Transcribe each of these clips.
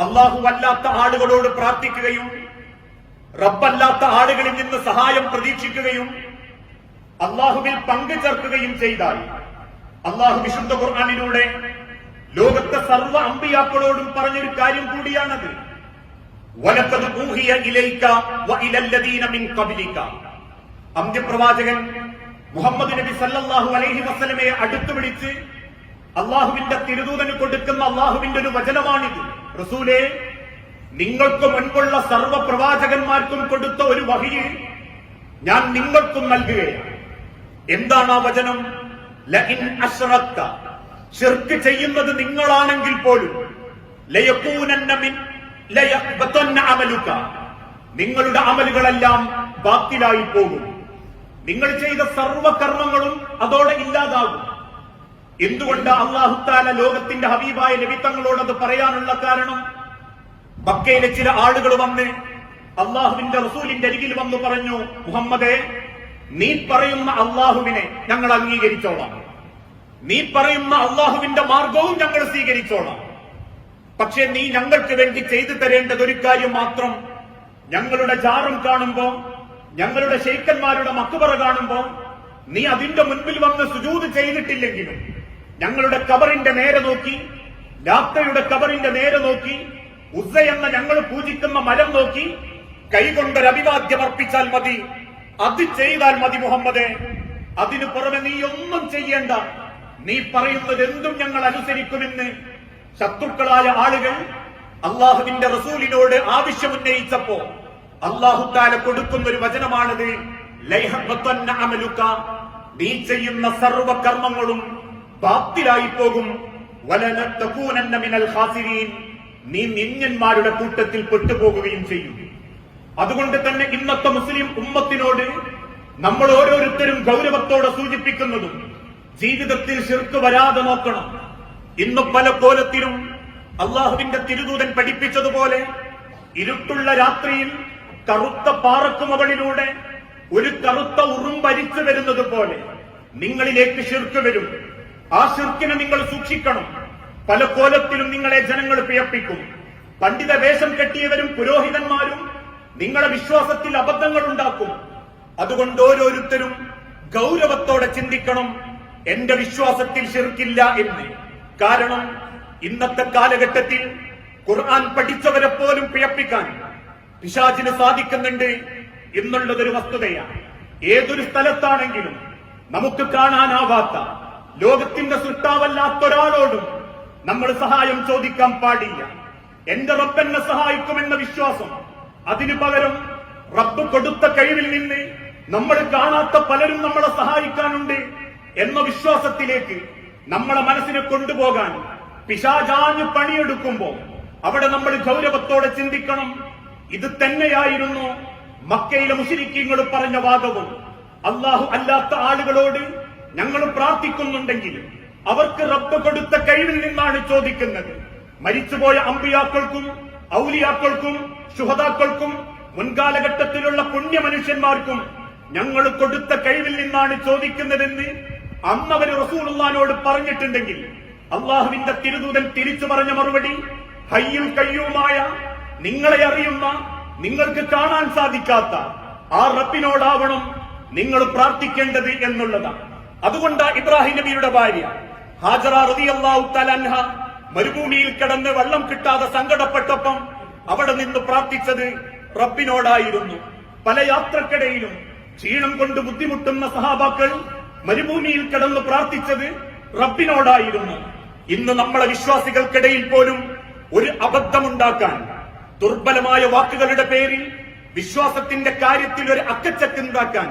അല്ലാഹുവല്ലാത്ത ആളുകളോട് പ്രാർത്ഥിക്കുകയും റബ്ബല്ലാത്ത ആളുകളിൽ നിന്ന് സഹായം പ്രതീക്ഷിക്കുകയും അല്ലാഹുവിൽ പങ്കു ചേർക്കുകയും ചെയ്താൽ അല്ലാഹു വിശുദ്ധ ഖുർആനിലൂടെ ലോകത്തെ സർവ്വ അമ്പിയാക്കളോടും പറഞ്ഞൊരു കാര്യം കൂടിയാണത്. വലഖദ് ഊഹിയ ഇലൈക വഇലല്ലദീന മിൻ ഖബ്ലിക. അന്ത്യപ്രവാചകൻ മുഹമ്മദ് നബി സല്ലല്ലാഹു അലൈഹി വസല്ലമയെ അടുത്തു വിളിച്ച് അല്ലാഹുവിന്റെ തിരുദൂതന് കൊടുക്കുന്ന അല്ലാഹുവിന്റെ ഒരു വചനമാണിത്. റസൂലേ, നിങ്ങൾക്ക് മുൻപുള്ള സർവ്വ പ്രവാചകന്മാർക്കും കൊടുത്ത ഒരു വഹി ഞാൻ നിങ്ങൾക്കും നൽകുകയാണ്. എന്താണ് ആ വചനം? ലഇൻ അശ്റക്ത, ശിർക്ക് ചെയ്യുന്നത് നിങ്ങളാണെങ്കിൽ പോലും ലയകൂനന്ന മിൻ ലയഹ്ബതന്ന അമലുക, നിങ്ങളുടെ അമലുകളെല്ലാം ബാത്തിലായി പോകും. നിങ്ങൾ ചെയ്ത സർവ്വ കർമ്മങ്ങളും അതോടെ ഇല്ലാതാകും. എന്തുകൊണ്ട് അല്ലാഹു തആല ലോകത്തിന്റെ ഹബീബായ നബി തങ്ങളോട് അത് പറയാനുള്ള കാരണം? മക്കയിലെ ചില ആളുകൾ വന്ന് അല്ലാഹുവിന്റെ റസൂലിന്റെ അരികിൽ വന്നു പറഞ്ഞു, മുഹമ്മദേ, നീ പറയുന്ന അല്ലാഹുവിനെ ഞങ്ങൾ അംഗീകരിച്ചോളാം, നീ പറയുന്ന അല്ലാഹുവിന്റെ മാർഗവും ഞങ്ങൾ സ്വീകരിച്ചോളാം. പക്ഷെ നീ ഞങ്ങൾക്ക് വേണ്ടി ചെയ്തു തരേണ്ടത് ഒരു കാര്യം മാത്രം. ഞങ്ങളുടെ ജാറും കാണുമ്പോ, ഞങ്ങളുടെ ശൈഖന്മാരുടെ മക്ബറ കാണുമ്പോ നീ അതിന്റെ മുൻപിൽ വന്ന് സുജൂദ് ചെയ്തിട്ടില്ലെങ്കിലും ഞങ്ങളുടെ കബറിന്റെ നേരെ നോക്കി, ലാത്തയുടെ കബറിന്റെ നേരെ നോക്കി, ഉസ്സ എന്ന ഞങ്ങൾ പൂജിക്കുന്ന മരം നോക്കി കൈകൊണ്ടൊരു അഭിവാദ്യം അർപ്പിച്ചാൽ മതി. അത് ചെയ്താൽ മതി മുഹമ്മദേ. അതിനു പുറമെ നീ ഒന്നും ചെയ്യേണ്ട, നീ പറയുന്നത് എന്തും ഞങ്ങൾ അനുസരിക്കുമെന്ന് ശത്രുക്കളായ ആളുകൾ അള്ളാഹുവിന്റെ റസൂലിനോട് ആവശ്യമുന്നയിച്ചപ്പോ അല്ലാഹു തആല കൊടുക്കുന്ന ഒരു വചനമാണത്. ലയഹ്ബതന്ന അമലുക, നീ ചെയ്യുന്ന സർവ്വ കർമ്മങ്ങളും ബാത്തിലായി പോകും. വലനതകൂനന്ന മിനൽ ഖാസിരീൻ, നീ നിന്യന്മാരുടെ കൂട്ടത്തിൽ പെട്ടുപോകുകയും ചെയ്യും. അതുകൊണ്ട് തന്നെ ഇന്നത്തെ മുസ്ലിം ഉമ്മത്തിനോട് നമ്മൾ ഓരോരുത്തരും ഗൗരവത്തോടെ സൂചിപ്പിക്കുന്നതും ജീവിതത്തിൽ ശിർക്ക് വരാതെ നോക്കണം. ഇന്ന് പല കോലത്തിലും അള്ളാഹുവിന്റെ തിരുദൂതൻ പഠിപ്പിച്ചതുപോലെ ഇരുട്ടുള്ള രാത്രിയിൽ കറുത്ത പാറക്കുമകളിലൂടെ ഒരു കറുത്ത ഉറുമ്പരിച്ചു വരുന്നത് പോലെ നിങ്ങളിലേക്ക് ശിർക്ക് വരും. ആ ശിർക്കിനെ നിങ്ങൾ സൂക്ഷിക്കണം. പല കോലത്തിലും നിങ്ങളെ ജനങ്ങൾ പിഴപ്പിക്കും. പണ്ഡിത വേഷം കെട്ടിയവരും പുരോഹിതന്മാരും നിങ്ങളുടെ വിശ്വാസത്തിൽ അബദ്ധങ്ങൾ ഉണ്ടാക്കും. അതുകൊണ്ട് ഓരോരുത്തരും ഗൗരവത്തോടെ ചിന്തിക്കണം, എന്റെ വിശ്വാസത്തിൽ ശിർക്കില്ല എന്ന്. കാരണം ഇന്നത്തെ കാലഘട്ടത്തിൽ ഖുർആൻ പഠിച്ചവരെ പോലും പിഴപ്പിക്കാൻ പിശാചിന് സാധിക്കുന്നുണ്ട് എന്നുള്ളതൊരു വസ്തുതയാണ്. ഏതൊരു സ്ഥലത്താണെങ്കിലും നമുക്ക് കാണാനാവാത്ത ലോകത്തിന്റെ സൃഷ്ടാവല്ലാത്തൊരാളോടും നമ്മൾ സഹായം ചോദിക്കാൻ പാടില്ല. എന്റെ റബ്ബ് എന്നെ സഹായിക്കുമെന്ന വിശ്വാസം, അതിനു പകരം റബ്ബ് കൊടുത്ത കഴിവിൽ നിന്ന് നമ്മൾ കാണാത്ത പലരും നമ്മളെ സഹായിക്കാനുണ്ട് എന്ന വിശ്വാസത്തിലേക്ക് നമ്മളെ മനസ്സിനെ കൊണ്ടുപോകാൻ പിശാചാഞ്ഞ് പണിയെടുക്കുമ്പോ അവിടെ നമ്മൾ ഗൗരവത്തോടെ ചിന്തിക്കണം. ഇത് തന്നെയായിരുന്നു മക്കയിലെ മുശ്രിക്കീങ്ങൾ പറഞ്ഞ വാദവും. അല്ലാഹു അല്ലാത്ത ആളുകളോട് ഞങ്ങൾ പ്രാർത്ഥിക്കുന്നുണ്ടെങ്കിൽ അവർക്ക് റബ്ബ് കൊടുത്ത കഴിവിൽ നിന്നാണ് ചോദിക്കുന്നത്. മരിച്ചുപോയ അമ്പിയാക്കൾക്കും ഔലിയാക്കൾക്കും ശുഹദാക്കൾക്കും മുൻകാലഘട്ടത്തിലുള്ള പുണ്യമനുഷ്യന്മാർക്കും ഞങ്ങൾ കൊടുത്ത കഴിവിൽ നിന്നാണ് ചോദിക്കുന്നതെന്ന് അന്നവര് റസൂലുള്ളാഹിനോട് പറഞ്ഞിട്ടുണ്ടെങ്കിൽ അള്ളാഹുവിന്റെ തിരുദൂതൻ തിരിച്ചു പറഞ്ഞ മറുപടി, ഹയ്യുൽ ഖയ്യൂമായ, നിങ്ങളെ അറിയുന്ന, നിങ്ങൾക്ക് കാണാൻ സാധിക്കാത്ത ആ റബ്ബിനോടാവണം നിങ്ങൾ പ്രാർത്ഥിക്കേണ്ടത് എന്നുള്ളതാണ്. അതുകൊണ്ട് ഇബ്രാഹിം നബിയുടെ ഭാര്യ ഹാജറ റളിയല്ലാഹു തആല അൻഹ മരുഭൂമിയിൽ കിടന്ന് വെള്ളം കിട്ടാതെ സങ്കടപ്പെട്ടപ്പം അവിടെ നിന്ന് പ്രാർത്ഥിച്ചത് റബ്ബിനോടായിരുന്നു. പല യാത്രക്കിടയിലും ക്ഷീണം കൊണ്ട് ബുദ്ധിമുട്ടുന്ന സഹാബാക്കൾ മരുഭൂമിയിൽ കിടന്ന് പ്രാർത്ഥിച്ചത് റബ്ബിനോടായിരുന്നു. ഇന്ന് നമ്മളെ വിശ്വാസികൾക്കിടയിൽ പോലും ഒരു അബദ്ധമുണ്ടാക്കാൻ, ദുർബലമായ വാക്കുകളുടെ പേരിൽ വിശ്വാസത്തിന്റെ കാര്യത്തിൽ ഒരു അക്കച്ചക്കുണ്ടാക്കാൻ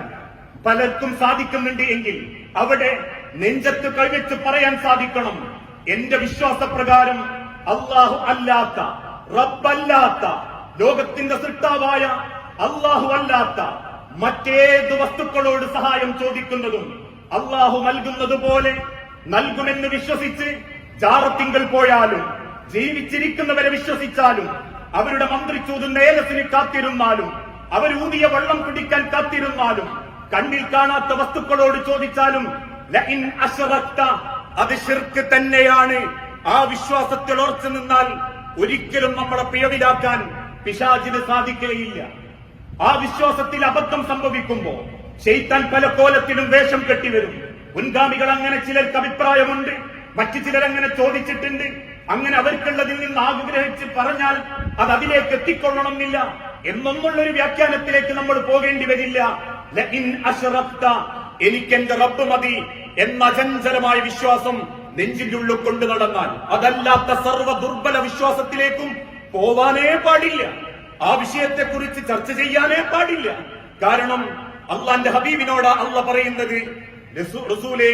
പലർക്കും സാധിക്കുന്നുണ്ട് എങ്കിൽ അവിടെ നെഞ്ചത്ത് കൈവച്ച് പറയാൻ സാധിക്കണം, എന്റെ വിശ്വാസപ്രകാരം അല്ലാഹു അല്ലാത്ത, റബ്ബല്ലാത്ത, ലോകത്തിന്റെ സൃഷ്ടാവായ അല്ലാഹു അല്ലാത്ത മറ്റേത് വസ്തുക്കളോട് സഹായം ചോദിക്കുന്നതും അല്ലാഹു നൽകുന്നത് പോലെ നൽകുമെന്ന് വിശ്വസിച്ച് ജാറത്തിങ്കൽ പോയാലും, ജീവിച്ചിരിക്കുന്നവരെ വിശ്വസിച്ചാലും, അവരുടെ മന്ത്രിച്ചൂതുന്ന ഏലസിന് കാത്തിരുന്നാലും, അവരൂതിയ വെള്ളം കുടിക്കാൻ കാത്തിരുന്നാലും, കണ്ണിൽ കാണാത്ത വസ്തുക്കളോട് ചോദിച്ചാലും ലഇൻ അശ്റക്ത, അത് ശിർക്ക് തന്നെയാണ്. ആ വിശ്വാസത്തിൽ ഉറച്ചു നിന്നാൽ ഒരിക്കലും നമ്മളെ പിഴവിലാക്കാൻ പിശാചിന് സാധിക്കുകയില്ല. ആ വിശ്വാസത്തിൽ അബദ്ധം സംഭവിക്കുമ്പോ ശൈത്താൻ പല കോലത്തിലും വേഷം കെട്ടിവരും. മുൻഗാമികൾ അങ്ങനെ ചിലർക്ക് അഭിപ്രായമുണ്ട്, മറ്റു ചിലരങ്ങനെ ചോദിച്ചിട്ടുണ്ട്. അങ്ങനെ അവർക്കുള്ളതിൽ നിന്ന് ആഗ്രഹിച്ച് പറഞ്ഞാൽ അത് അതിലേക്ക് എത്തിക്കൊള്ളണമെന്നില്ല എന്നൊന്നുള്ളൊരു വ്യാഖ്യാനത്തിലേക്ക് നമ്മൾ പോകേണ്ടി വരില്ല. ലഇൻ അശ്റക്ത, എനിക്കെന്റെ റബ്ബ് മതി എന്ന അചഞ്ചലമായ വിശ്വാസം നെഞ്ചിന്റെ ഉള്ളിൽ കൊണ്ടു നടന്നാൽ അതല്ലാത്ത സർവ്വ ദുർബല വിശ്വാസത്തിലേക്കും പോവാനേ പാടില്ല. ആ വിഷയത്തെക്കുറിച്ച് ചർച്ച ചെയ്യാനേ പാടില്ല. കാരണം അള്ളാന്റെ ഹബീബിനോട് അള്ള പറയുന്നത്, റസൂലേ,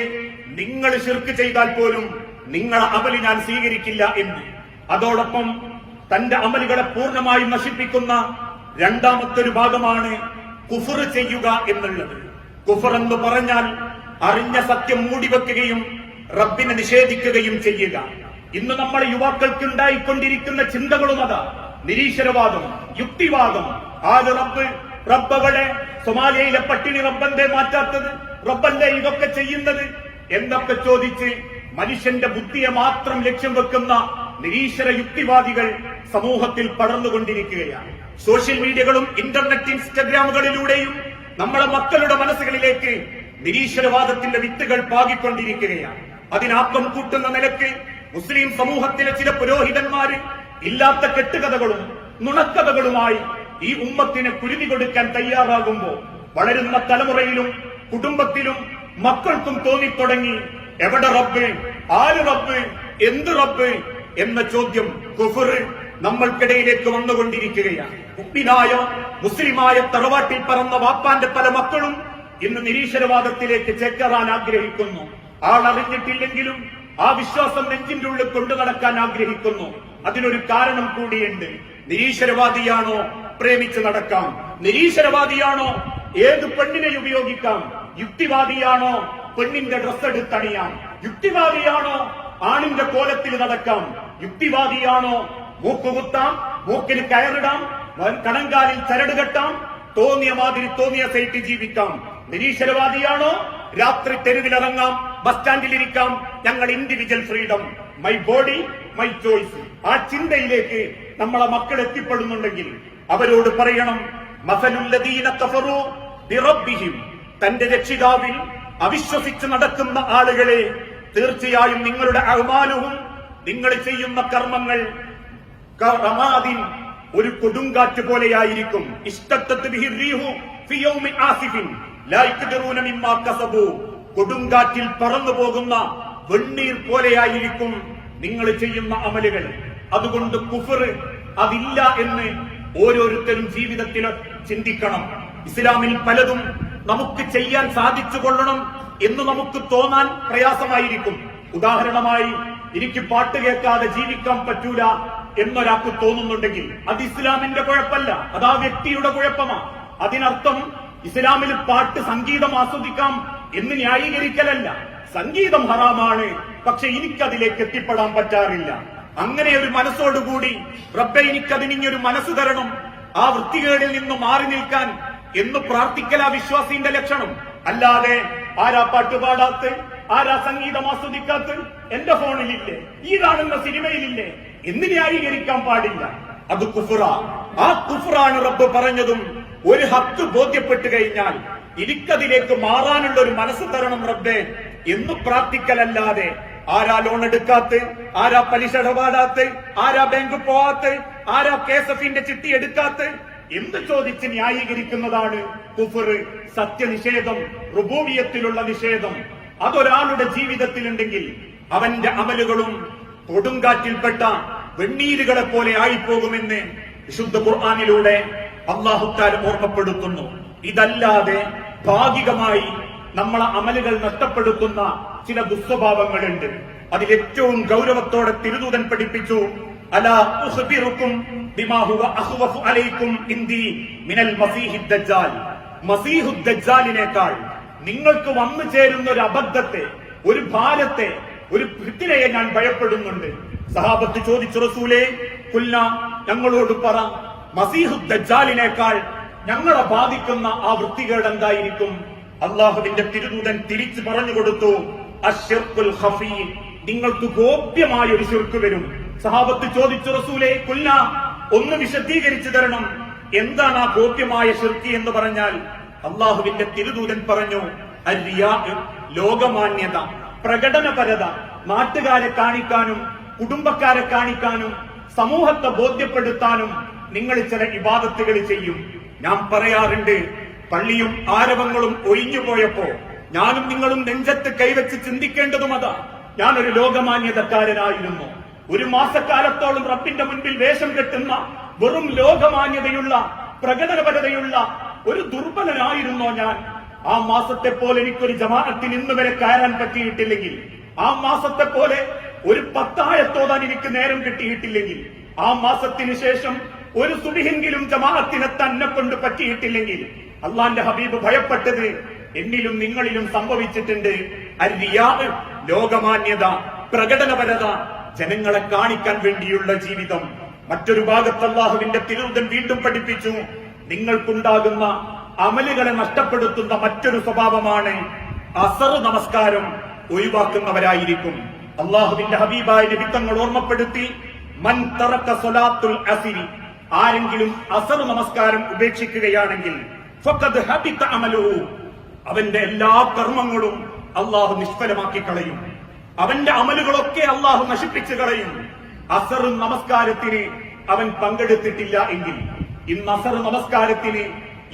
നിങ്ങൾ ശിർക്ക് ചെയ്താൽ പോലും നിങ്ങളെ അമല് ഞാൻ സ്വീകരിക്കില്ല എന്ന്. അതോടൊപ്പം തന്റെ അമലുകളെ പൂർണ്ണമായും നശിപ്പിക്കുന്ന രണ്ടാമത്തെ ഒരു ഭാഗമാണ് കുഫർ ചെയ്യുക എന്നുള്ളത്. കുഫർ എന്ന് പറഞ്ഞാൽ അറിഞ്ഞ സത്യം മൂടിവെക്കുകയും റബ്ബിനെ നിഷേധിക്കുകയും ചെയ്യുക. ഇന്ന് നമ്മുടെ യുവാക്കൾക്ക് ഉണ്ടായിക്കൊണ്ടിരിക്കുന്ന ചിന്തകളും അതാ. നിരീശ്വരവാദം, യുക്തിവാദം. ആര് റബ്ബ്? റബ്ബകളെ സൊമാലിയയിലെ പട്ടിണി റബ്ബന്റെ മാറ്റാത്തത്, റബ്ബന്റെ ഇതൊക്കെ ചെയ്യുന്നത് എന്നൊക്കെ ചോദിച്ച് മനുഷ്യന്റെ ബുദ്ധിയെ മാത്രം ലക്ഷ്യം വെക്കുന്ന നിരീശ്വര യുക്തിവാദികൾ സമൂഹത്തിൽ പടർന്നുകൊണ്ടിരിക്കുകയാണ്. സോഷ്യൽ മീഡിയകളും ഇന്റർനെറ്റ് ഇൻസ്റ്റഗ്രാമുകളിലൂടെയും നമ്മളെ മക്കളുടെ മനസ്സുകളിലേക്ക് നിരീശ്വരവാദത്തിന്റെ വിത്തുകൾ പാകിക്കൊണ്ടിരിക്കുകയാണ്. അതിനാക്കം കൂട്ടുന്ന നിലയ്ക്ക് മുസ്ലിം സമൂഹത്തിലെ ചില പുരോഹിതന്മാര് ഇല്ലാത്ത കെട്ടുകഥകളും നുണക്കഥകളുമായി ഈ ഉമ്മത്തിനെ കുരുതി കൊടുക്കാൻ തയ്യാറാകുമ്പോ വളരുന്ന തലമുറയിലും കുടുംബത്തിലും മക്കൾക്കും തോന്നിത്തുടങ്ങി, എവിടെ റബ്ബ്, ആര് റബ്ബ്, എന്ത് റബ്ബ് എന്ന ചോദ്യം, കുഫർ നമ്മൾക്കിടയിലേക്ക് വന്നുകൊണ്ടിരിക്കുകയാണ്. മുഅ്മിനായ മുസ്ലിമായ തറവാട്ടിൽ പറന്ന വാപ്പാന്റെ പല മക്കളും ഇന്ന് നിരീശ്വരവാദത്തിലേക്ക് ചേക്കേറാൻ ആഗ്രഹിക്കുന്നു. ആളറിഞ്ഞിട്ടില്ലെങ്കിലും ആ വിശ്വാസം നെഞ്ചിന്റെ ഉള്ളിൽ കൊണ്ടു നടക്കാൻ ആഗ്രഹിക്കുന്നു. അതിനൊരു കാരണം കൂടിയുണ്ട്. നിരീശ്വരവാദിയാണോ പ്രേമിച്ച് നടക്കാം, നിരീശ്വരവാദിയാണോ ഏത് പെണ്ണിനെ ഉപയോഗിക്കാം, യുക്തിവാദിയാണോ പെണ്ണിന്റെ ഡ്രസ് എടുത്തണിയാം, യുക്തിവാദിയാണോ ആണിന്റെ കോലത്തിൽ നടക്കാം, യുക്തിവാദിയാണോ മൂക്കുകുത്താം, മൂക്കിന് കയറിടാം, കണങ്കാലിൽ ചരട് കെട്ടാം, തോന്നിയ മാതിരി തോന്നിയ സൈറ്റ് ജീവിക്കാം. നിരീശ്വരവാദിയാണോ രാത്രി തെരുവിലിറങ്ങാം, ബസ് സ്റ്റാൻഡിലിരിക്കാം, ഞങ്ങൾ individual freedom, my body my choice. ആ ചിന്തയിലേക്ക് നമ്മളെ മക്കൾ എത്തിപ്പെടുന്നുണ്ടെങ്കിൽ അവരോട് പറയണം, മസലുല്ലദീന കഫറൂ ബിറബ്ബിഹിം, തന്റെ രക്ഷിതാവിൽ അവിശ്വസിച്ച് നടക്കുന്ന ആളുകളെ തീർച്ചയായും നിങ്ങളുടെ അഅ്മാലുഹും, നിങ്ങൾ ചെയ്യുന്ന കർമ്മങ്ങൾ, റമാദിൻ, ഒരു കൊടുങ്കാറ്റ് പോലെയായിരിക്കും. ഇസ്തത്തത് ബിഹി റീഹു ഫി യൗമിൻ ആസിഫിൻ ലാ യഖ്ദിറൂന മിമ്മാ കസബൂ, കൊടുങ്കാറ്റിൽ പറന്നു പോകുന്ന വെണ്ണീർ പോലെയായിരിക്കും നിങ്ങൾ ചെയ്യുന്ന അമലുകൾ. അതുകൊണ്ട് കുഫർ അതില്ല എന്ന് ഓരോരുത്തരും ജീവിതത്തിൽ ചിന്തിക്കണം. ഇസ്ലാമിൽ പലതും നമുക്ക് ചെയ്യാൻ സാധിച്ചു കൊള്ളണം എന്ന് നമുക്ക് തോന്നാൻ പ്രയാസമായിരിക്കും. ഉദാഹരണമായി, എനിക്ക് പാട്ട് കേൾക്കാതെ ജീവിക്കാൻ പറ്റൂല എന്നൊരാൾക്ക് തോന്നുന്നുണ്ടെങ്കിൽ അത് ഇസ്ലാമിന്റെ കുഴപ്പമല്ല, അത് ആ വ്യക്തിയുടെ കുഴപ്പമാണ്. അതിനർത്ഥം ഇസ്ലാമിൽ പാട്ട്, സംഗീതം ആസ്വദിക്കാം എന്ന് ന്യായീകരിക്കലല്ല. സംഗീതം ഹറാമാണ്, പക്ഷെ എനിക്കതിലേക്ക് എത്തിപ്പെടാൻ പറ്റാറില്ല. അങ്ങനെ ഒരു മനസ്സോടുകൂടി റബ്ബേ എനിക്കതിനിങ്ങൊരു മനസ്സ് തരണം, ആ വൃത്തികേടിൽ നിന്ന് മാറി നിൽക്കാൻ എന്ന് പ്രാർത്ഥിക്കലാ വിശ്വാസിന്റെ ലക്ഷണം. അല്ലാതെ ആരാ പാട്ട് പാടാത്ത്, ആരാ സംഗീതം ആസ്വദിക്കാത്ത്, എന്റെ ഫോണിലില്ലേ, ഈ കാണുന്ന സിനിമയിലില്ലേ എന്ന് ന്യായീകരിക്കാൻ പാടില്ല. അത് കുഫ്റാ. ആ കുഫ്റാണ് റബ്ബ് പറഞ്ഞതും ഒരു ഹക്ക് ബോധ്യപ്പെട്ടു കഴിഞ്ഞാൽ എനിക്കതിലേക്ക് മാറാനുള്ള ഒരു മനസ്സ് തരണം റബ്ബേ എന്ന് പ്രാർത്ഥിക്കലല്ലാതെ ആരാ ലോൺ എടുക്കാത്ത്, ആരാ പലിശ ഇടപാടാത്ത്, ആരാ ബാങ്ക് പോവാത്ത്, ആരാ KSFന്റെ ചിട്ടി എടുക്കാത്ത് എന്ന് ചോദിച്ച് ന്യായീകരിക്കുന്നതാണ് കുഫർ, സത്യനിഷേധം, റുബൂബിയത്തിലുള്ള നിഷേധം. അതൊരാളുടെ ജീവിതത്തിലുണ്ടെങ്കിൽ അവന്റെ അമലുകളും കൊടുങ്കാറ്റിൽപ്പെട്ട വെണ്ണീരുകളെ പോലെ ആയിപ്പോകുമെന്ന് വിശുദ്ധ ഖുർആനിലൂടെ അല്ലാഹു തആല ഓർമ്മപ്പെടുത്തുന്നു. ഇതല്ലാതെ ഭാഗികമായി നമ്മളെ അമലുകൾ നഷ്ടപ്പെടുത്തുന്ന ചില ദുസ്വഭാവങ്ങളുണ്ട്. അതിലേറ്റവും ഗൗരവത്തോടെ തിരുദൂതൻ പഠിപ്പിച്ചു, അലാ ഉഖ്ബിറുക്കും ബിമാ ഹുവ അഖ്വഫു അലൈക്കും ഇന്ദി മിനൽ മസീഹിദ് ദജ്ജാൽ. മസീഹുദ് ദജ്ജാലിനേക്കാൾ നിങ്ങൾക്ക് വന്നു ചേരുന്ന ഒരു അബദ്ധത്തെ, ഒരു ഭാരത്തെ, ഒരു ഫിത്നയെ ഞാൻ ഭയപ്പെടുന്നുണ്ട്. സഹാബത്ത് ചോദിച്ചു, റസൂലേ, കുൽന, ഞങ്ങളോട് പറ, മസീഹുദ് ദജ്ജാലിനേക്കാൾ ഞങ്ങളെ ബാധിക്കുന്ന ആ വൃത്തികേട് എന്തായിരിക്കും? അള്ളാഹുവിന്റെ തിരുദൂതൻ തിരിച്ചു പറഞ്ഞു കൊടുത്തു, അശ്ശിർക്കുൽ ഖഫീ, നിങ്ങൾക്ക് ഗോപ്യമായ ഒരു ശിർക്ക് വരും. സഹാബത്ത് ചോദിച്ചു, റസൂലേ കുൽന, ഒന്ന് വിശദീകരിച്ചു തരണം, എന്താണ് ആ ഗോപ്യമായ ശിർക്ക് എന്ന് പറഞ്ഞാൽ? അള്ളാഹുവിന്റെ തിരുദൂതൻ പറഞ്ഞു, അരിയാ, ലോകമാന്യത, പ്രകടനപരത, നാട്ടുകാരെ കാണിക്കാനും കുടുംബക്കാരെ കാണിക്കാനും സമൂഹത്തെ ബോധ്യപ്പെടുത്താനും നിങ്ങൾ ചില ഇബാദത്തുകൾ ചെയ്യും. ഞാൻ പറയാറുണ്ട്, പള്ളിയും ആരവങ്ങളും ഒഴിഞ്ഞുപോയപ്പോ ഞാനും നിങ്ങളും നെഞ്ചത്ത് കൈവച്ച് ചിന്തിക്കേണ്ടതും അതാ. ഞാനൊരു ലോകമാന്യതക്കാരനായിരുന്നു. ഒരു മാസക്കാലത്തോളം റബ്ബിന്റെ മുൻപിൽ വേഷം കെട്ടുന്ന വെറും ലോകമാന്യതയുള്ള പ്രകടനപരതയുള്ള ഒരു ദുർബലനായിരുന്നോ ഞാൻ? ആ മാസത്തെ പോലെ എനിക്കൊരു ജമാഅത്തിന് ഇന്ന് വരെ കയറാൻ പറ്റിയിട്ടില്ലെങ്കിൽ, ആ മാസത്തെ പോലെ ഒരു പത്തായത്തോതാൻ എനിക്ക് നേരം കിട്ടിയിട്ടില്ലെങ്കിൽ, ആ മാസത്തിന് ശേഷം ഒരു സുബിഹെങ്കിലും ജമാഅത്തിനെ തന്നെ കൊണ്ട് പറ്റിയിട്ടില്ലെങ്കിൽ, അള്ളാന്റെ ഹബീബ് ഭയപ്പെട്ടത് എന്നിലും നിങ്ങളിലും സംഭവിച്ചിട്ടുണ്ട്. അരിയാ, ലോകമാന്യത, പ്രകടനപരത, ജനങ്ങളെ കാണിക്കാൻ വേണ്ടിയുള്ള ജീവിതം. മറ്റൊരു ഭാഗത്ത് അല്ലാഹുവിന്റെ തിരുദൂതൻ വീണ്ടും പഠിപ്പിച്ചു, നിങ്ങൾക്കുണ്ടാകുന്ന അമലുകളെ നഷ്ടപ്പെടുത്തുന്ന മറ്റൊരു സ്വഭാവമാണ് അസർ നമസ്കാരം ഒഴിവാക്കുന്നവരായിരിക്കും. അള്ളാഹുവിന്റെ ഹബീബായ നബി തങ്ങൾ ഓർമ്മപ്പെടുത്തി, മൻ തറക സ്വലാത്തുൽ അസ്രി, ആരെങ്കിലും അസർ നമസ്കാരം ഉപേക്ഷിക്കുകയാണെങ്കിൽ ഫഖദ് ഹബിത അമലുഹു, അവന്റെ എല്ലാ കർമ്മങ്ങളും അള്ളാഹു നിഷ്ഫലമാക്കി കളയും. അവന്റെ അമലുകളൊക്കെ അള്ളാഹു നശിപ്പിച്ചു കളയും. അസർ നമസ്കാരത്തിന് അവൻ പങ്കെടുത്തിട്ടില്ല എങ്കിൽ, ഇന്ന് അസർ നമസ്കാരത്തിന്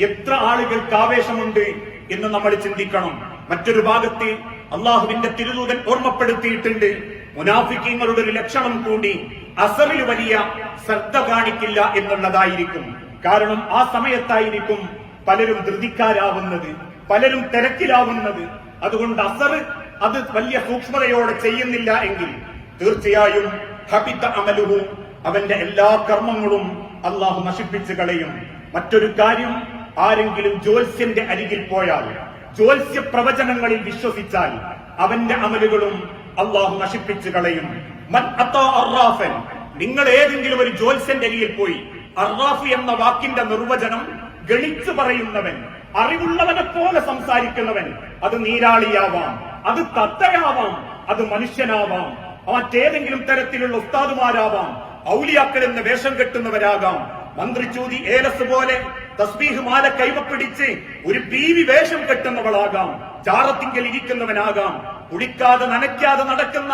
എത്ര ആളുകൾക്ക് ആവേശമുണ്ട് എന്ന് നമ്മൾ ചിന്തിക്കണം. മറ്റൊരു ഭാഗത്ത് അള്ളാഹുവിന്റെ തിരുദൂതൻ ഓർമ്മപ്പെടുത്തിയിട്ടുണ്ട്, മുനാഫിക്കീങ്ങളുടെ ഒരു ലക്ഷണം കൂടി അസറിൽ വലിയ ശ്രദ്ധ കാണിക്കില്ല എന്നുള്ളതായിരിക്കും. കാരണം ആ സമയത്തായിരിക്കും പലരും ധൃതിക്കാരാവുന്നത്, പലരും തിരക്കിലാവുന്നത്. അതുകൊണ്ട് അസർ അത് വലിയ സൂക്ഷ്മതയോടെ ചെയ്യുന്നില്ല എങ്കിൽ തീർച്ചയായും ഹബിത അമലുഹു, അവന്റെ എല്ലാ കർമ്മങ്ങളും അള്ളാഹു നശിപ്പിച്ചു കളയും. മറ്റൊരു കാര്യം, ആരെങ്കിലും ജ്യോത്സ്യന്റെ അരികിൽ പോയാൽ, ജ്യോത്സ്യ പ്രവചനങ്ങളിൽ വിശ്വസിച്ചാൽ അവന്റെ അമലുകളും അള്ളാഹു നശിപ്പിച്ചു കളയും. മൻ അതാ അർറാഫൻ, നിങ്ങൾ ഏതെങ്കിലും ഒരു ജ്യോത്സ്യന്റെ അരികിൽ പോയി, അർറാഫ് എന്ന വാക്കിന്റെ നിർവചനം ഗണിച്ചു പറയുന്നവൻ, അറിവുള്ളവനെ പോലെ സംസാരിക്കുന്നവൻ. അത് നീരാളിയാവാം, അത് തത്തയാവാം, അത് മനുഷ്യനാവാം, മറ്റേതെങ്കിലും തരത്തിലുള്ള ഉസ്താദുമാരാവാം, ഔലിയാക്കൾ എന്ന് വേഷം കെട്ടുന്നവരാകാം, മന്ത്രിച്ചൂതി ഏലസ് പോലെ തസ്ബീഹ് മാല കൈവപ്പിടിച്ച് ഒരു ബീവി വേഷം കെട്ടുന്നവളാകാം, ജാറത്തിങ്കൽ ഇരിക്കുന്നവനാകാം, കുടിക്കാതെ നനയ്ക്കാതെ നടക്കുന്ന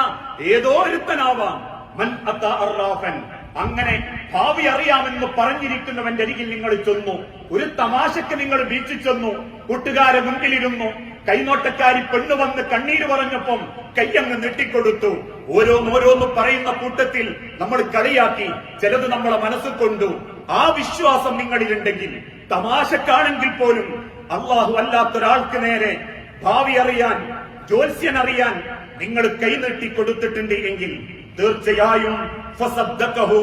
ഏതോ ഒരുത്തനാവാം. മൻ അതാ അർറാഫൻ, അങ്ങനെ ഭാവി അറിയാമെന്ന് പറഞ്ഞിരിക്കുന്നവന്റെ അരികിൽ നിങ്ങൾ ചെന്നു, ഒരു തമാശക്ക് നിങ്ങൾ ബീച്ചിൽ ചെന്നു, കൂട്ടുകാരെ മുൻപിലിരുന്നു, കൈനോട്ടക്കാരി പെണ്ണു വന്ന് കണ്ണീര് പറഞ്ഞപ്പം കയ്യങ്ങ് നെട്ടിക്കൊടുത്തു. ഓരോന്നോരോന്ന് പറയുന്ന കൂട്ടത്തിൽ നമ്മൾ കളിയാക്കി, ചിലത് നമ്മളെ മനസ്സിൽ കൊണ്ടു. ആ വിശ്വാസം നിങ്ങളിലുണ്ടെങ്കിൽ, തമാശക്കാണെങ്കിൽ പോലും അള്ളാഹു അല്ലാത്തൊരാൾക്ക് നേരെ ഭാവി അറിയാൻ, ജ്യോത്സ്യനറിയാൻ നിങ്ങൾ കൈനീട്ടി കൊടുത്തിട്ടുണ്ട് എങ്കിൽ തീർച്ചയായും ഫസദ്ദഖഹു,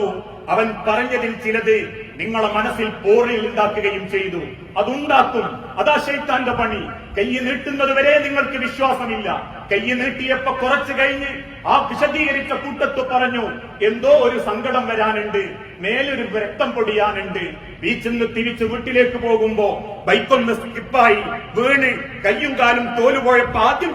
അവൻ പറഞ്ഞതിൽ ചിലത് നിങ്ങളെ മനസ്സിൽ പോറിൽ ഉണ്ടാക്കുകയും ചെയ്തു. അതുണ്ടാക്കും, അതാ ശൈത്താന്റെ പണി. കൈ നീട്ടുന്നത് വരെ നിങ്ങൾക്ക് വിശ്വാസമില്ല. കൈ നീട്ടിയപ്പോ കുറച്ചു കഴിഞ്ഞ് ആ വിശദീകരിച്ച കൂട്ടത്ത് പറഞ്ഞു, എന്തോ ഒരു സങ്കടം വരാനുണ്ട്, മേലൊരു രക്തം പൊടിയാനുണ്ട്. ബീച്ചിന്ന് തിരിച്ചു വീട്ടിലേക്ക് പോകുമ്പോ ബൈക്കൊന്ന് സ്കിപ്പായി വീണ് കയ്യും കാലും തോലുപോയപ്പോ ആദ്യം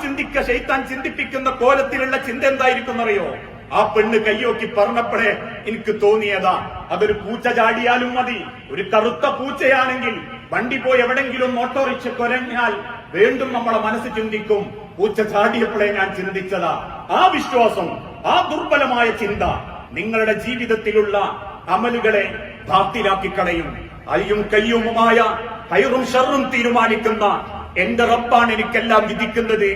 ശൈത്താൻ ചിന്തിപ്പിക്കുന്ന കോലത്തിലുള്ള ചിന്ത എന്തായിരിക്കും അറിയോ? ആ പെണ്ണ് കയ്യോക്കി പറഞ്ഞപ്പോഴേ എനിക്ക് തോന്നിയതാ, അതൊരു പൂച്ച ചാടിയാലും മതി. ഒരു കറുത്ത പൂച്ചയാണെങ്കിൽ വണ്ടി പോയി എവിടെങ്കിലും ഓട്ടോറിക്ഷ കുരഞ്ഞാൽ വീണ്ടും നമ്മളെ മനസ്സ് ചിന്തിക്കും, പൂച്ച ചാടിയപ്പോഴേ ഞാൻ ചിന്തിച്ചതാ. ആ വിശ്വാസം, ആ ദുർബലമായ ചിന്ത നിങ്ങളുടെ ജീവിതത്തിലുള്ള അമലുകളെ ബാത്തിലാക്കി കളയും. അയ്യും കയ്യുമുമായ ഹൈറും ഷർറും തീരുമാനിക്കുന്ന എന്റെ റബ്ബാണ് എനിക്കെല്ലാം വിധിക്കുന്നത്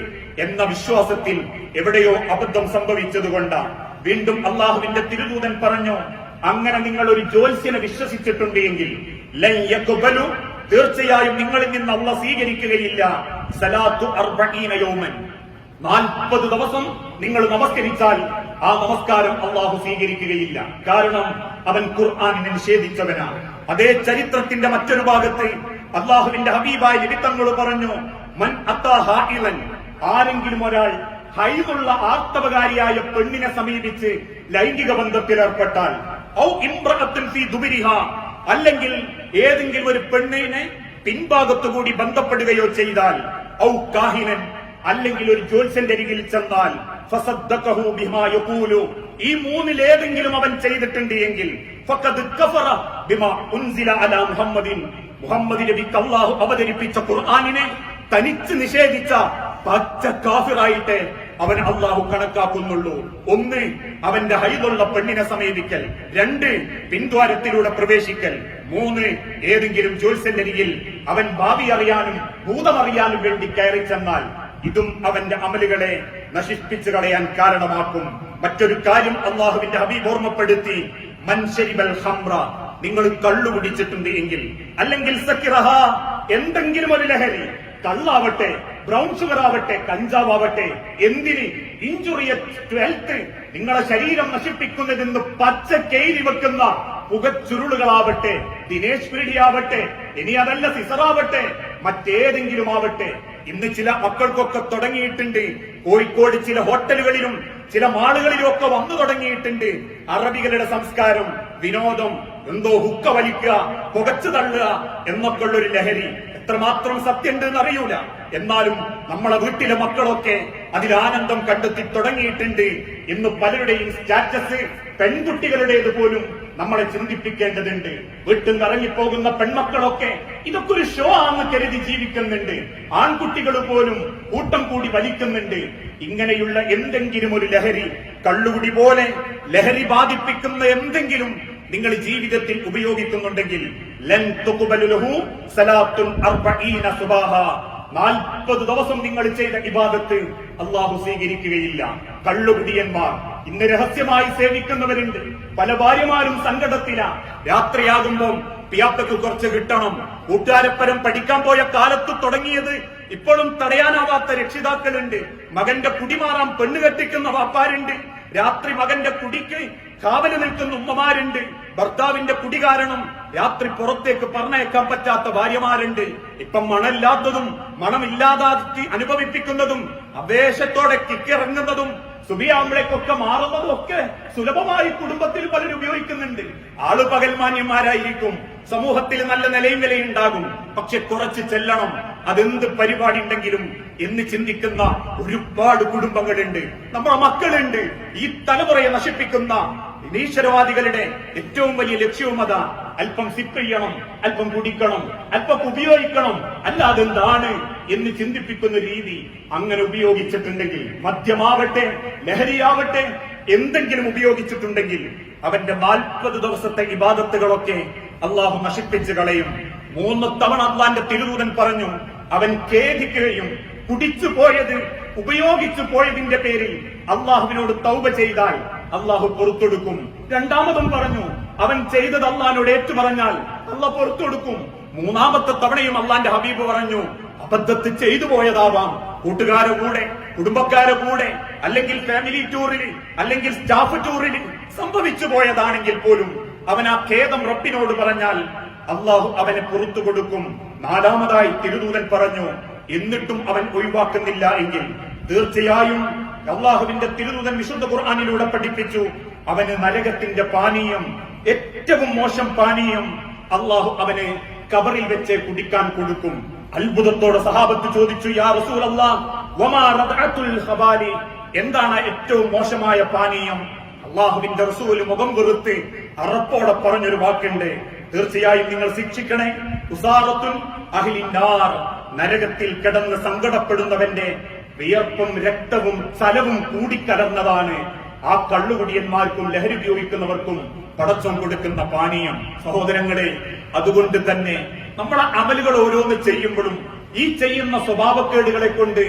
എന്ന വിശ്വാസത്തിൽ എവിടെയോ അബദ്ധം സംഭവിച്ചതുകൊണ്ടാണ്. വീണ്ടും അള്ളാഹുവിന്റെ തിരുദൂതൻ പറഞ്ഞു, അങ്ങനെ നിങ്ങൾ ഒരു ജ്യോത്സ്യനെ വിശ്വസിച്ചിട്ടുണ്ട് എങ്കിൽ ലൻ യഖ്ബലു, തീർച്ചയായും നിങ്ങളിൽ നിന്ന് അള്ളാഹ് സ്വീകരിക്കുകയില്ല. സലാത്തു 40 യൗമൻ, 40 ദിവസം നിങ്ങൾ നമസ്കരിച്ചാൽ ആ നമസ്കാരം അള്ളാഹു സ്വീകരിക്കുകയില്ല. കാരണം അവൻ ഖുർആനിനെ നിഷേധിച്ചവനാണ്. അതേ ചരിത്രത്തിന്റെ മറ്റൊരു ഭാഗത്ത് അള്ളാഹുവിന്റെ ഹബീബായ നബി തങ്ങൾ പറഞ്ഞു, മൻ അതാ ഹായിലൻ, ആരെങ്കിലും ഒരാൾ ഹൈദുള്ള ആർത്തവകാരിയായ പെണ്ണിനെ സമീപിച്ച് ലൈംഗിക ബന്ധത്തിൽ ഏർപ്പെട്ടാൽ, ഔ ഇംറഅത്തുൻ ഫീ ദുബരിഹാ, അല്ലെങ്കിൽ ഏതെങ്കിലും ഒരു പെണ്ണിനെ പിൻഭാഗത്തുകൂടി ബന്ധപ്പെടുകയോ ചെയ്താൽ, ഔ കാഹിനൻ, അല്ലെങ്കിൽ ഒരു ജ്യോത്സ്യന്റെ അരികിൽ ചെന്നാൽ, ഫസദ്ദഖഹു ബിമാ യഖൂലു, ഈ മൂന്നിലേതെങ്കിലും അവൻ ചെയ്തിട്ടുണ്ട് എങ്കിൽ ഫഖദ് കഫറ ബിമാ ഉൻസില അലാ മുഹമ്മദിൻ, മുഹമ്മദ് നബിക്ക് അല്ലാഹു അവതരിപ്പിച്ച ഖുർആനിനെ തനിച്ച് നിഷേധിച്ച പച്ച കാഫിറായിട്ട് അവൻ അള്ളാഹു കണക്കാക്കുന്നുള്ളൂ. ഒന്ന്, അവന്റെ ഹൈദുള്ള പെണ്ണിനെ സമീപിക്കൽ. രണ്ട്, പിൻദ്വാരത്തിലൂടെ പ്രവേശിക്കൽ. മൂന്ന്, ഏതെങ്കിലും ജ്യോത്സ്യനരികിൽ അവൻ ഭാവി അറിയാനും ഭൂതമറിയാനും വേണ്ടി കയറി ചെന്നാൽ ഇതും അവന്റെ അമലുകളെ നശിപ്പിച്ചു കളയാൻ കാരണമാക്കും. മറ്റൊരു കാര്യം അള്ളാഹുവിന്റെ ഹബീബ് ഓർമ്മപ്പെടുത്തി, മൻ ശരിബൽ ഖംറ, നിങ്ങൾ കള്ളു കുടിച്ചിട്ടുണ്ട് എങ്കിൽ, അല്ലെങ്കിൽ സക്കിറഹ, എന്തെങ്കിലും ഒരു ലഹരി, കള്ളാവട്ടെ, ബ്രൗൺ ഷുഗർ ആവട്ടെ, കഞ്ചാവട്ടെ, എന്തിന്, ഇൻജുറിയസ് ഹെൽത്ത്, നിങ്ങളെ ശരീരം നശിപ്പിക്കുന്നതെന്ന് പച്ച കെയ്രി വെക്കുന്ന പുകച്ചുരുളുകളാവട്ടെ, ദിനേശ് പിടിയാവട്ടെ, ഇനി അതല്ല സിസറാവട്ടെ, മറ്റേതെങ്കിലും ആവട്ടെ. ഇന്ന് ചില മക്കൾക്കൊക്കെ തുടങ്ങിയിട്ടുണ്ട്. കോഴിക്കോട് ചില ഹോട്ടലുകളിലും ചില മാളുകളിലും ഒക്കെ വന്നു തുടങ്ങിയിട്ടുണ്ട് അറബികളുടെ സംസ്കാരം, വിനോദം, എന്തോ ഹുക്ക വലിക്കുക, പുകച്ചു തള്ളുക എന്നൊക്കെ ഉള്ളൊരു ലഹരി. എത്രമാത്രം സത്യമുണ്ട് എന്നറിയൂല. എന്നാലും നമ്മളെ വീട്ടിലെ മക്കളൊക്കെ അതിലാനന്ദം കണ്ടെത്തി തുടങ്ങിയിട്ടുണ്ട്. ഇന്ന് പലരുടെയും സ്റ്റാറ്റസ് പെൺകുട്ടികളുടേത് പോലും നമ്മളെ ചിന്തിപ്പിക്കേണ്ടതുണ്ട്. വീട്ടിൽ നിന്ന് ഇറങ്ങിപ്പോകുന്ന പെൺമക്കളൊക്കെ ഇതൊക്കെ ഒരു ഷോ ആണെന്ന് കരുതി ജീവിക്കുന്നുണ്ട്. ആൺകുട്ടികൾ പോലും കൂട്ടം കൂടി വലിക്കുന്നുണ്ട്. ഇങ്ങനെയുള്ള എന്തെങ്കിലും ഒരു ലഹരി, കള്ളുകുടി പോലെ ലഹരി ബാധിപ്പിക്കുന്ന എന്തെങ്കിലും നിങ്ങൾ ജീവിതത്തിൽ ഉപയോഗിക്കുന്നുണ്ടെങ്കിൽ ലൻ തുഖ്ബലു ലഹു സലാത്തുൻ 40 സുബാഹ, 40 ദിവസം നിങ്ങൾ ചെയ്ത ഇബാദത്ത് അള്ളാഹു സ്വീകരിക്കുകയില്ല. കള്ളുകുടിയന്മാർ ഇന്ന് രഹസ്യമായി സേവിക്കുന്നവരുണ്ട്. പല ഭാര്യമാരും സങ്കടത്തില. രാത്രിയാകുമ്പോൾ പിയാത്തക്ക് കുറച്ച് കിട്ടണം. കൂട്ടുകാരപ്പരം പഠിക്കാൻ പോയ കാലത്ത് തുടങ്ങിയത് ഇപ്പോഴും തടയാനാവാത്ത രക്ഷിതാക്കളുണ്ട്. മകന്റെ കുടി മാറാൻ പെണ്ണ് കെട്ടിക്കുന്ന വാപ്പാരുണ്ട്. രാത്രി മകന്റെ കുടിക്ക് കാവല് നിൽക്കുന്ന ഉമ്മമാരുണ്ട്. ഭർത്താവിന്റെ കുടി കാരണം രാത്രി പുറത്തേക്ക് പറഞ്ഞയക്കാൻ പറ്റാത്ത ഭാര്യമാരുണ്ട്. ഇപ്പം മണമില്ലാത്തതും മണമില്ലാതാക്കി അനുഭവിപ്പിക്കുന്നതും അവേശത്തോടെ കിക്കിറങ്ങുന്നതും സുബിയാമ്പിളേക്കൊക്കെ മാറുന്നതും ഒക്കെ സുലഭമായി കുടുംബത്തിൽ പലരും ഉപയോഗിക്കുന്നുണ്ട്. ആള് പകൽമാന്യന്മാരായിരിക്കും, സമൂഹത്തിൽ നല്ല നിലയും വിലയും ഉണ്ടാകും. പക്ഷെ കുറച്ച് ചെല്ലണം, അതെന്ത് പരിപാടി ഉണ്ടെങ്കിലും എന്ന് ചിന്തിക്കുന്ന ഒരുപാട് കുടുംബങ്ങളുണ്ട്. നമ്മളെ മക്കളുണ്ട്. ഈ തലമുറയെ നശിപ്പിക്കുന്ന നിരീശ്വരവാദികളുടെ ഏറ്റവും വലിയ ലക്ഷ്യവും അതാ. അല്പം സിപ്പ് ചെയ്യണം, അല്പം കുടിക്കണം, അല്പം ഉപയോഗിക്കണം, അല്ലാതെ എന്താണ് എന്ന് ചിന്തിപ്പിക്കുന്ന രീതി. അങ്ങനെ ഉപയോഗിച്ചിട്ടുണ്ടെങ്കിൽ, മദ്യമാവട്ടെ ലഹരിയാവട്ടെ, എന്തെങ്കിലും ഉപയോഗിച്ചിട്ടുണ്ടെങ്കിൽ അവന്റെ 40 ദിവസത്തെ ഇബാദത്തുകളൊക്കെ അള്ളാഹു നശിപ്പിച്ചു കളയും. 3 തവണ അള്ളാന്റെ തിരുദൂതൻ പറഞ്ഞു, അവൻ ഖേദിക്കുകയും കുടിച്ചു പോയത് ഉപയോഗിച്ചു പോയതിന്റെ പേരിൽ അള്ളാഹുവിനോട് തൗബ ചെയ്താൽ അള്ളാഹു പുറത്തെടുക്കും. രണ്ടാമതും പറഞ്ഞു, അവൻ ചെയ്തത് അള്ളാഹിനോട് ഏറ്റു പറഞ്ഞാൽ അള്ളാഹ് പുറത്തെടുക്കും. 3-ാമത്തെ തവണയും അള്ളാന്റെ ഹബീബ് പറഞ്ഞു, അബദ്ധത്തിൽ ചെയ്തു പോയതാവാം, കൂട്ടുകാരെ കൂടെ, കുടുംബക്കാരെ കൂടെ, അല്ലെങ്കിൽ ഫാമിലി ടൂറിൽ, അല്ലെങ്കിൽ സ്റ്റാഫ് ടൂറിൽ സംഭവിച്ചു പോയതാണെങ്കിൽ പോലും അവൻ ആ ഖേദം റബ്ബിനോട് പറഞ്ഞാൽ അള്ളാഹു അവനെ പുറത്തു കൊടുക്കും. 4-ാമതായി തിരുദൂതൻ പറഞ്ഞു, എന്നിട്ടും അവൻ ഒഴിവാക്കുന്നില്ല എങ്കിൽ തീർച്ചയായും അള്ളാഹുവിന്റെ തിരുദൂതൻ വിശുദ്ധ ഖുർആനിലൂടെ പഠിപ്പിച്ചു, അവന് നരകത്തിന്റെ പാനീയം, ഏറ്റവും മോശം പാനീയം അള്ളാഹു അവന് ഖബറിൽ വെച്ച് കുടിക്കാൻ കൊടുക്കും. അത്ഭുതത്തോടെ സഹാബത്ത് ചോദിച്ചു, യാ റസൂലല്ലാഹ്, വമാ റദ്അത്തുൽ ഖബാലി, എന്താണ് ഏറ്റവും മോശമായ പാനീയം? അള്ളാഹുവിന്റെ റസൂല് മുഖം വെറുത്ത് അറപ്പോടെ പറഞ്ഞൊരു വാക്കുണ്ട്, തീർച്ചയായും നിങ്ങൾ ശിക്ഷിക്കണേ, ഉസാറത്തുൻ അഹ്ലിന്നാർ, നരകത്തിൽ കിടന്ന് സങ്കടപ്പെടുന്നവന്റെ വിയർപ്പും രക്തവും ചലവും കൂടിക്കലർന്നതാണ് ആ കള്ളുകുടിയന്മാർക്കും ലഹരി ഉപയോഗിക്കുന്നവർക്കും പടച്ചോൻ കൊടുക്കുന്ന പാനീയം. സഹോദരങ്ങളെ, അതുകൊണ്ട് തന്നെ നമ്മളെ അമലുകൾ ഓരോന്ന് ചെയ്യുമ്പോഴും ഈ ചെയ്യുന്ന സ്വഭാവക്കേടുകളെ കൊണ്ട്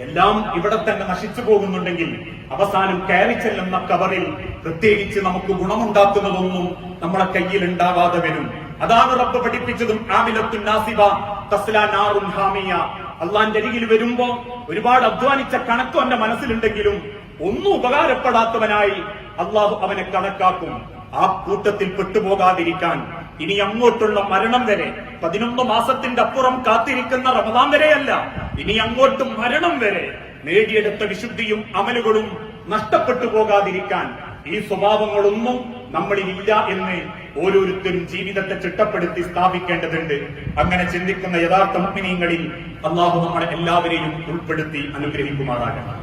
എല്ലാം ഇവിടെ തന്നെ നശിച്ചു പോകുന്നുണ്ടെങ്കിൽ അവസാനം കയറി ചെല്ലുന്ന ഖബറിൽ പ്രത്യേകിച്ച് നമുക്ക് ഗുണമുണ്ടാക്കുന്നതൊന്നും നമ്മളെ കയ്യിൽ ഉണ്ടാകാതെ വരും. അതാണ് റബ്ബ് പഠിപ്പിച്ചതും, ആമിലത്തുൻ നാസിബ തസ്ലാ നാറുൻ ഹാമിയ. അള്ളാന്റെ അരികിൽ വരുമ്പോ ഒരുപാട് അധ്വാനിച്ച കണക്ക് അവന്റെ മനസ്സിലുണ്ടെങ്കിലും ഒന്നും ഉപകാരപ്പെടാത്തവനായി അള്ളാഹു അവനെ കണക്കാക്കും. ആ കൂട്ടത്തിൽ പെട്ടുപോകാതിരിക്കാൻ ഇനി അങ്ങോട്ടുള്ള മരണം വരെ, 11 മാസത്തിന്റെ അപ്പുറം കാത്തിരിക്കുന്ന റമദാൻ വരെയല്ല, ഇനി അങ്ങോട്ടും മരണം വരെ നേടിയെടുത്ത വിശുദ്ധിയും അമലുകളും നഷ്ടപ്പെട്ടു പോകാതിരിക്കാൻ ഈ സ്വഭാവങ്ങളൊന്നും നമ്മളിലില്ല എന്ന് ഓരോരുത്തരും ജീവിതത്തെ ചിട്ടപ്പെടുത്തി സ്ഥാപിക്കേണ്ടതുണ്ട്. അങ്ങനെ ചിന്തിക്കുന്ന യഥാർത്ഥ മുഅ്മിനീങ്ങളിൽ അല്ലാഹു നമ്മളെ എല്ലാവരെയും ഉൾപ്പെടുത്തി അനുഗ്രഹിക്കുമാറാകണം.